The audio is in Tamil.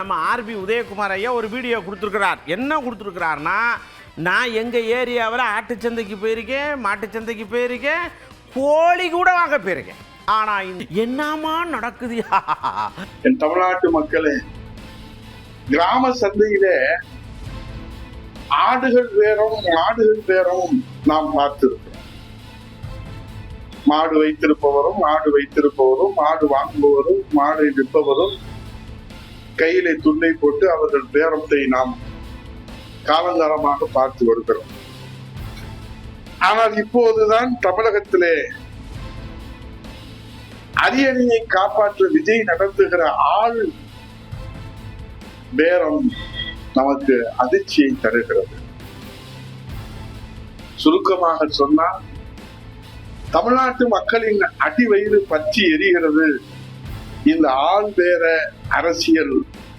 நம்ம ஆர்பி உதயகுமார் ஐயா ஒரு வீடியோ கொடுத்துருக்கிறார். என்ன கொடுத்துருக்கிறார்னா, நான் எங்கள் ஏரியாவில் ஆட்டுச்சந்தைக்கு போயிருக்கேன், மாட்டுச்சந்தைக்கு போயிருக்கேன், கோழி கூட வாங்க போயிருக்கேன். ஆனால் என்னமா நடக்குது? என் தமிழ்நாட்டு மக்களே, கிராம சந்தையில ஆடுகள் பேரம் மாடுகள் பேரம் நாம் பார்த்திருக்கிறோம். மாடு வைத்திருப்பவரும் மாடு வாங்குபவரும் மாடு விற்பவரும் கையிலே துண்டை போட்டு அவர்கள் பேரத்தை நாம் காலங்காலமாக பார்த்து வருகிறோம். ஆனால் இப்போதுதான் தமிழகத்திலே அரியணையை காப்பாற்ற விஜய் நடத்துகிற ஆள் பேரம் நமக்கு அதிர்ச்சியை தருகிறது. சுருக்கமாக சொன்னால், தமிழ்நாட்டு மக்களின் அடிவயிறு பற்றி எரிகிறது இந்த ஆள் பேர அரசியல்